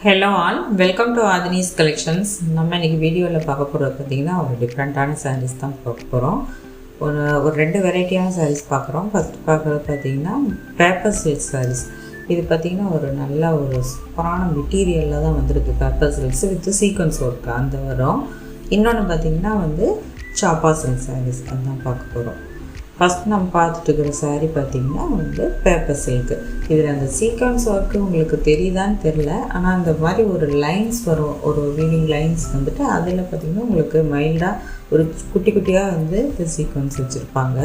Hello all, welcome to ஆதினிஸ் collections. நம்ம இன்றைக்கி வீடியோவில் பார்க்க போகிறது பார்த்திங்கன்னா ஒரு டிஃப்ரெண்ட்டான சாரீஸ் தான் பார்க்க போகிறோம். ஒரு ரெண்டு வெரைட்டியான சாரீஸ் பார்க்குறோம். ஃபஸ்ட்டு பார்க்குறது பார்த்திங்கன்னா பேப்பர் சில்க் சாரீஸ். இது பார்த்திங்கன்னா ஒரு நல்ல ஒரு சூப்பரான மெட்டீரியலில் தான் வந்திருக்கு. Paper silks with sequins work அந்த வரும். இன்னொன்று பார்த்திங்கன்னா சாப்பா சில்க் சாரீஸ் அதுதான் பார்க்க போகிறோம். ஃபஸ்ட் நம்ம பார்த்துட்டு இருக்கிற சாரீ பார்த்திங்கன்னா பேப்பர் சில்க்கு. இதில் அந்த சீக்வன்ஸ் ஒர்க்கு உங்களுக்கு தெரியுதான்னு தெரில, ஆனால் அந்த மாதிரி ஒரு லைன்ஸ் வரும், ஒரு வீவிங் லைன்ஸ் வந்துட்டு அதில் பார்த்திங்கன்னா உங்களுக்கு மைல்டாக ஒரு குட்டி குட்டியாக இந்த சீக்வன்ஸ் வச்சுருப்பாங்க.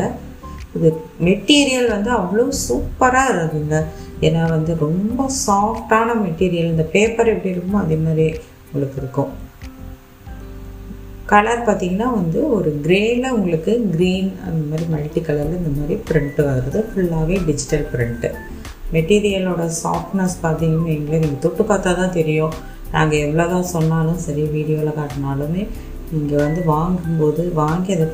இது மெட்டீரியல் அவ்வளோ சூப்பராக இருக்குங்க. ஏன்னா ரொம்ப சாஃப்டான மெட்டீரியல். இந்த பேப்பர் எப்படி இருக்குமோ அதே மாதிரி உங்களுக்கு இருக்கும். கலர் பார்த்திங்கன்னா ஒரு கிரேயில் உங்களுக்கு க்ரீன் அந்த மாதிரி மல்டி கலரில் இந்த மாதிரி ப்ரிண்ட்டு வருது. ஃபுல்லாகவே டிஜிட்டல் ப்ரிண்ட்டு. மெட்டீரியலோட சாஃப்ட்னஸ் பார்த்திங்கன்னா நீங்கள் தொட்டு பார்த்தா தான் தெரியும். நாங்கள் எவ்வளோ தான் சொன்னாலும் சரி, வீடியோவில் காட்டினாலுமே நீங்கள் வாங்கும்போது வாங்கி அதை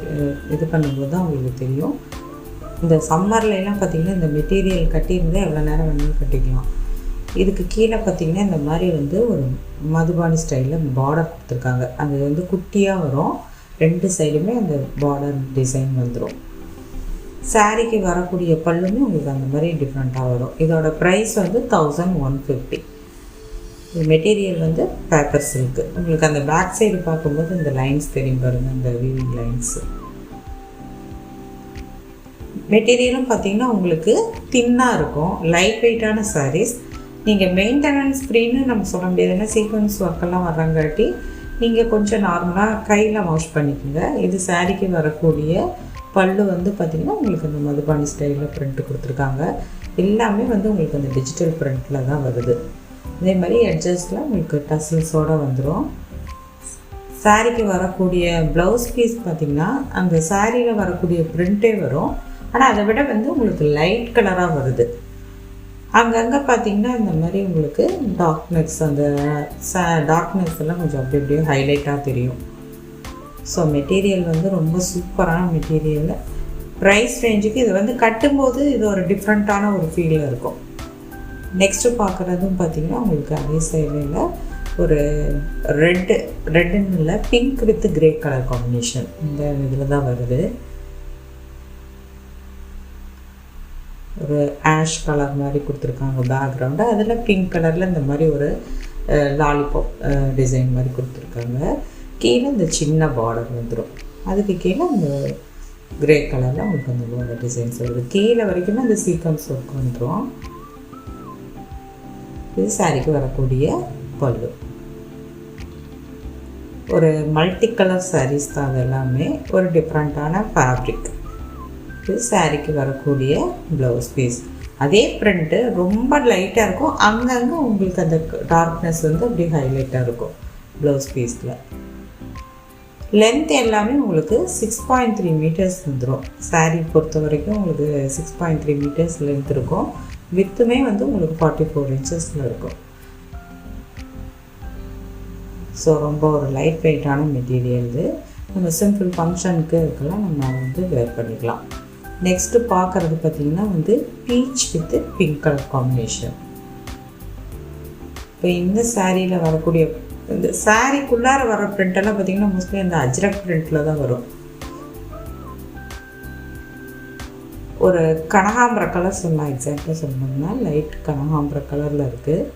இது பண்ணும்போது தான் உங்களுக்கு தெரியும். இந்த சம்மர்லாம் பார்த்திங்கன்னா இந்த மெட்டீரியல் கட்டியிருந்தால் எவ்வளோ நேரம் வேணும்னு கட்டிக்கலாம். இதுக்கு கீழே பார்த்திங்கன்னா இந்த மாதிரி ஒரு மதுபானி ஸ்டைலில் பார்டர் கொடுத்துருக்காங்க. அது குட்டியாக வரும். ரெண்டு சைடுமே அந்த பார்டர் டிசைன் வந்துடும். சாரீக்கு வரக்கூடிய பல்லுமே உங்களுக்கு அந்த மாதிரி டிஃப்ரெண்ட்டாக வரும். இதோட ப்ரைஸ் 1150. இது மெட்டீரியல் பேப்பர் சில்க்கு. உங்களுக்கு அந்த பேக் சைடு பார்க்கும்போது இந்த லைன்ஸ் தெரியும் பாருங்கள், இந்த வீவிங் லைன்ஸு. மெட்டீரியலும் பார்த்திங்கன்னா உங்களுக்கு தின்னாக இருக்கும். லைட் வெயிட்டான சாரீஸ். நீங்கள் மெயின்டெனன்ஸ் ஃப்ரீன்னு நம்ம சொல்ல முடியாது. ஏன்னா சீக்வன்ஸ் ஒர்க்கெல்லாம் வர்றங்காட்டி நீங்கள் கொஞ்சம் நார்மலாக கையில் வாஷ் பண்ணிக்கோங்க. இது சாரீக்கு வரக்கூடிய பல்லு பார்த்திங்கன்னா உங்களுக்கு அந்த மதுபானி ஸ்டைலில் ப்ரிண்ட்டு கொடுத்துருக்காங்க. எல்லாமே உங்களுக்கு அந்த டிஜிட்டல் ப்ரிண்ட்டில் தான் வருது. அதே மாதிரி எட்ஜஸில் உங்களுக்கு டசில்ஸோடு வந்துடும். சாரீக்கு வரக்கூடிய ப்ளவுஸ் பீஸ் பார்த்திங்கன்னா அந்த சாரியில் வரக்கூடிய ப்ரிண்ட்டே வரும். ஆனால் அதை விட உங்களுக்கு லைட் கலராக வருது. அங்கங்கே பார்த்திங்கன்னா இந்த மாதிரி உங்களுக்கு டார்க்னஸ், அந்த டார்க்னஸ் எல்லாம் கொஞ்சம் அப்படி அப்படியே ஹைலைட்டாக தெரியும். ஸோ மெட்டீரியல் ரொம்ப சூப்பரான மெட்டீரியல். ப்ரைஸ் ரேஞ்சுக்கு இது கட்டும்போது இது ஒரு டிஃப்ரெண்ட்டான ஒரு ஃபீலில் இருக்கும். நெக்ஸ்ட்டு பார்க்குறதும் பார்த்திங்கன்னா உங்களுக்கு அதே சைடில் ஒரு ரெட்டுன்னு இல்லை, pink with grey colour combination இந்த இதில் தான் வருது. ஒரு ஆஷ் கலர் மாதிரி கொடுத்துருக்காங்க பேக்ரவுண்டு. அதில் பிங்க் கலரில் இந்த மாதிரி ஒரு லாலிபாப் டிசைன் மாதிரி கொடுத்துருக்காங்க. கீழே இந்த சின்ன பார்டர் வந்துடும். அதுக்கு கீழே இந்த கிரே கலரில் உங்களுக்கு அந்த பார்டர் டிசைன்ஸ் வருது. கீழே வரைக்குமே அந்த சீக்வன்ஸ் ஒர்க் வந்துடும். இது சாரிக்கு வரக்கூடிய பல்லு. ஒரு மல்டி கலர் சாரீஸ் தான். அது எல்லாமே ஒரு டிஃப்ரெண்ட்டான ஃபேப்ரிக். இது சாரீக்கு வரக்கூடிய ப்ளவுஸ் பீஸ். அதே ப்ரிண்ட்டு ரொம்ப லைட்டாக இருக்கும். அங்கங்கே உங்களுக்கு அந்த டார்க்னஸ் அப்படியே ஹைலைட்டாக இருக்கும் ப்ளவுஸ் பீஸில். லென்த் எல்லாமே உங்களுக்கு 6.3 மீட்டர்ஸ் வந்துடும். சாரீ பொறுத்த வரைக்கும் உங்களுக்கு 6.3 மீட்டர்ஸ் லென்த் இருக்கும். வித்துமே உங்களுக்கு 44 இன்ச்சஸில் இருக்கும். ஸோ ரொம்ப ஒரு லைட் வெயிட்டான மெட்டீரியல். இது நம்ம சிம்பிள் ஃபங்க்ஷனுக்கு இருக்கலாம், நம்ம வேர் பண்ணிக்கலாம். நெக்ஸ்ட்டு பார்க்குறது பார்த்திங்கன்னா beach with pink colour combination. இப்போ இந்த சாரியில் வரக்கூடிய இந்த சாரிக்குள்ளார வர ப்ரிண்டெல்லாம் பார்த்திங்கன்னா மோஸ்ட்லி அந்த அஜ்ரக் ப்ரிண்ட்டில் தான் வரும். ஒரு கனகாம்பர கலர் சொல்லலாம். எக்ஸாக்டாக சொல்லணும்னா லைட் கனகாம்பர கலரில் இருக்குது.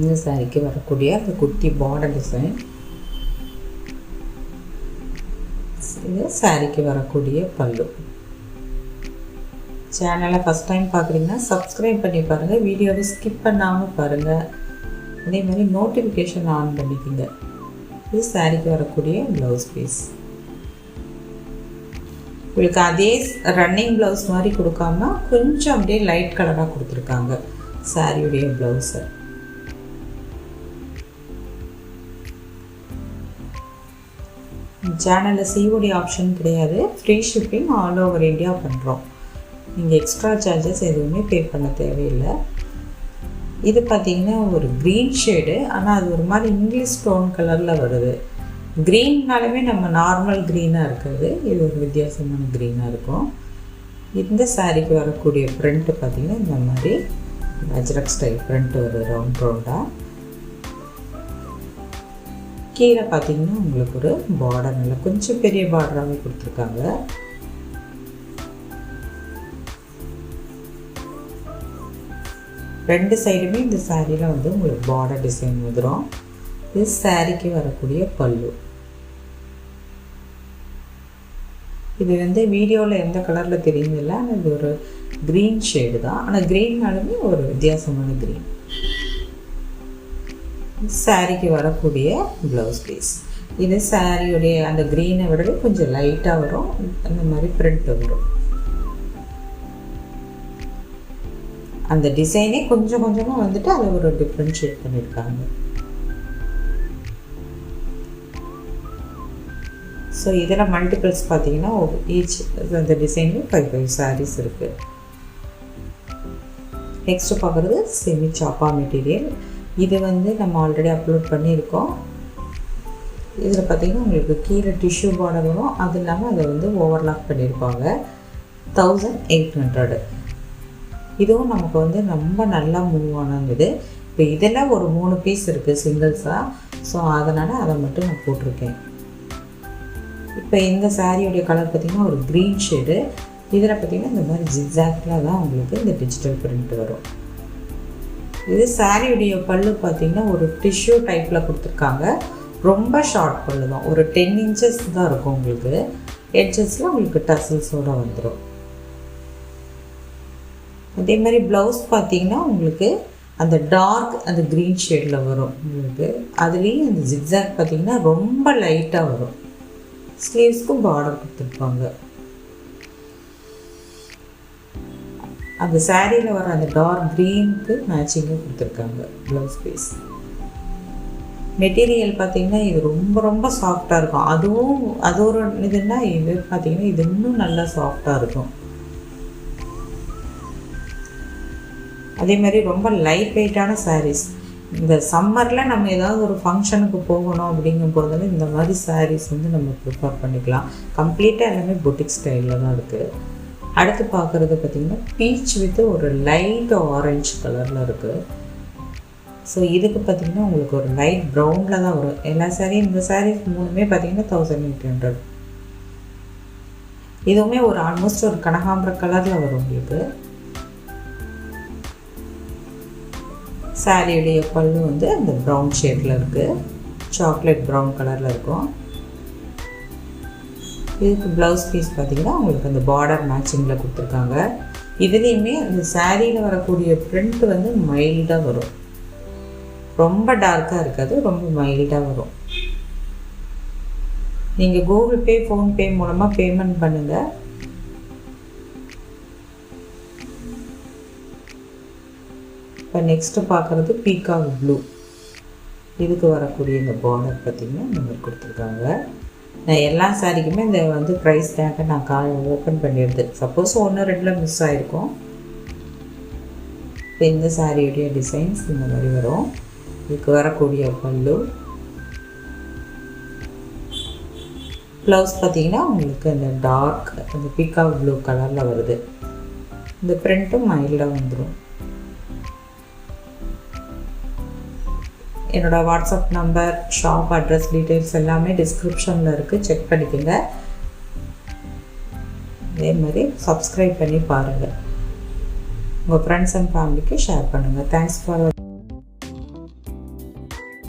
இந்த சாரிக்கு வரக்கூடிய அந்த குட்டி பார்டர் டிசைன். இது சாரிக்கு வரக்கூடிய பல்லு. சேனலை ஃபஸ்ட் டைம் பார்க்குறீங்கன்னா சப்ஸ்கிரைப் பண்ணி பாருங்கள். வீடியோவை ஸ்கிப் பண்ணாமல் பாருங்கள். அதே மாதிரி நோட்டிஃபிகேஷன் ஆன் பண்ணிக்கோங்க. இது சாரிக்கு வரக்கூடிய ப்ளவுஸ் பீஸ். உங்களுக்கு அதே ரன்னிங் ப்ளவுஸ் மாதிரி கொடுக்காம கொஞ்சம் அப்படியே லைட் கலராக கொடுத்துருக்காங்க சாரியுடைய ப்ளவுஸை. சேனலில் சிஓடி ஆப்ஷன் கிடையாது. Free shipping all over India பண்ணுறோம். நீங்கள் எக்ஸ்ட்ரா சார்ஜஸ் எதுவுமே பே பண்ண தேவையில்லை. இது பார்த்திங்கன்னா ஒரு க்ரீன் ஷேடு, ஆனால் அது ஒரு மாதிரி இங்கிலீஷ் டோன் கலரில் வருது. க்ரீன்னாலுமே நம்ம நார்மல் க்ரீனாக இருக்குது. இது ஒரு வித்தியாசமான க்ரீனாக இருக்கும். இந்த சாரீக்கு வரக்கூடிய ப்ரிண்ட்டு பார்த்திங்கன்னா இந்த மாதிரி அஜ்ரக் ஸ்டைல் பிரிண்ட் ஒரு ரவுண்டாக. கீழே பார்த்தீங்கன்னா உங்களுக்கு ஒரு பார்டர் நல்லா கொஞ்சம் பெரிய பார்டராகவே கொடுத்துருக்காங்க. ரெண்டு சைடுமே இந்த சாரியில் வந்து உங்களுக்கு பார்டர் டிசைன் வந்துடும். இது சாரிக்கு வரக்கூடிய பல்லு. இது வந்து வீடியோவில் எந்த கலரில் தெரியுதில்ல, ஆனால் இது ஒரு க்ரீன் ஷேடு தான். ஆனால் க்ரீன்னாலுமே ஒரு வித்தியாசமான க்ரீன். சாரிக்கு வரக்கூடிய ப்ளவுஸ் பீஸ். இது சாரியுடைய அந்த க்ரீனை விடவே கொஞ்சம் லைட்டாக வரும். அந்த மாதிரி பிரிண்ட் வரும். அந்த டிசைனே கொஞ்சம் கொஞ்சமாக வந்துட்டு அதை ஒரு டிஃப்ரென்ஷியேட் பண்ணியிருக்காங்க. ஸோ இதில் மல்டிபிள்ஸ் பார்த்தீங்கன்னா ஈச் அந்த டிசைனில் 5 சாரீஸ் இருக்குது. நெக்ஸ்ட்டு பார்க்குறது செமி சாப்பா மெட்டீரியல். இது வந்து நம்ம ஆல்ரெடி அப்லோட் பண்ணியிருக்கோம். இதில் பார்த்திங்கன்னா உங்களுக்கு கீழே டிஷ்யூ பார்டர் வரும். அது இல்லாமல் அதை வந்து ஓவர்லாக் பண்ணியிருப்பாங்க. 1800. இதுவும் நமக்கு வந்து ரொம்ப நல்லா மூவ் ஆனது. இப்போ இதில் ஒரு 3 பீஸ் இருக்குது சிங்கிள்ஸாக. ஸோ அதனால் அதை மட்டும் நான் போட்டிருக்கேன். இப்போ இந்த சாரியோடைய கலர் பார்த்திங்கன்னா ஒரு க்ரீன் ஷேடு. இதில் பார்த்திங்கன்னா இந்த மாதிரி ஜிக்ஸாக்டில் தான் உங்களுக்கு இந்த டிஜிட்டல் பிரிண்ட் வரும். இது சாரியுடைய பல்லு பார்த்திங்கன்னா ஒரு டிஷ்யூ டைப்பில் கொடுத்துருக்காங்க. ரொம்ப ஷார்ட் பல்லு தான், ஒரு 10 inches தான் இருக்கும் உங்களுக்கு. எட்ஜஸில் உங்களுக்கு டசல்ஸோடு வந்துடும். அதே மாதிரி ப்ளவுஸ் பார்த்திங்கன்னா உங்களுக்கு அந்த டார்க் அந்த க்ரீன் ஷேடில் வரும் உங்களுக்கு. அதுலேயும் அந்த ஜிக்ஸாக் பார்த்திங்கன்னா ரொம்ப லைட்டாக வரும். ஸ்லீவ்ஸ்க்கும் பார்டர் கொடுத்துருப்பாங்க. அந்த சாரியில் வர அந்த டார்க் க்ரீனுக்கு மேட்சிங்காக கொடுத்துருக்காங்க ப்ளவுஸ் பீஸ். மெட்டீரியல் பார்த்திங்கன்னா இது ரொம்ப ரொம்ப சாஃப்டாக இருக்கும். அதுவும் அது ஒரு இதுன்னா இது பார்த்திங்கன்னா இது இன்னும் நல்லா சாஃப்டாக இருக்கும். அதே மாதிரி ரொம்ப லைட் வெயிட்டான சாரீஸ். இந்த சம்மரில் நம்ம ஏதாவது ஒரு ஃபங்க்ஷனுக்கு போகணும் அப்படிங்கும் போது இந்த மாதிரி சாரீஸ் வந்து நம்ம ப்ரிஃபர் பண்ணிக்கலாம். கம்ப்ளீட்டாக எல்லாமே பொட்டிக் ஸ்டைலில் தான் இருக்குது. அடுத்து பார்க்குறது பார்த்திங்கன்னா பீச் வித் ஒரு லைட் ஆரஞ்சு கலரில் இருக்குது. ஸோ இதுக்கு பார்த்திங்கன்னா உங்களுக்கு ஒரு லைட் ப்ரௌனில் தான் வரும் எல்லா சாரியும். இந்த சாரீஸ் 3மே பார்த்திங்கன்னா 1800. இதுவுமே ஒரு ஆல்மோஸ்ட் ஒரு கனகாம்பர கலரில் வரும் உங்களுக்கு. சாரியுடைய பல்லு வந்து அந்த ப்ரௌன் ஷேடில் இருக்குது. சாக்லேட் ப்ரௌன் கலரில் இருக்கும். இதுக்கு ப்ளவுஸ் பீஸ் பார்த்திங்கன்னா உங்களுக்கு அந்த பார்டர் மேட்சிங்கில் கொடுத்துருக்காங்க. இதுலேயுமே அந்த சாரியில் வரக்கூடிய பிரிண்ட் வந்து மைல்டாக வரும். ரொம்ப டார்க்காக இருக்காது, ரொம்ப மைல்டாக வரும். நீங்கள் கூகுள் பே, ஃபோன்பே மூலமாக பேமெண்ட் பண்ணுங்கள். இப்போ நெக்ஸ்ட்டு பார்க்குறது பீகாக் ப்ளூ. இதுக்கு வரக்கூடிய இந்த பார்டர் பார்த்திங்கன்னா இந்த மாதிரி கொடுத்துருக்காங்க. நான் எல்லா சாரிக்குமே இந்த வந்து ப்ரைஸ் டேக்கை நான் ஓப்பன் பண்ணிடுது. சப்போஸ் 1-2 மிஸ் ஆகிருக்கும். இப்போ இந்த சாரியுடைய டிசைன்ஸ் இந்த மாதிரி வரும். இதுக்கு வரக்கூடிய பல்லு. ப்ளவுஸ் பார்த்திங்கன்னா உங்களுக்கு அந்த டார்க் அந்த பீகாக் ப்ளூ கலரில் வருது. இந்த பிரிண்ட்டும் மைல்டாக வந்துடும். என்னோடய WhatsApp number, shop address details எல்லாமே டிஸ்கிரிப்ஷனில் இருக்குது. செக் பண்ணிக்கோங்க. அதே மாதிரி சப்ஸ்கிரைப் பண்ணி பாருங்கள். உங்கள் ஃப்ரெண்ட்ஸ் அண்ட் ஃபேமிலிக்கு ஷேர் பண்ணுங்கள். Thanks for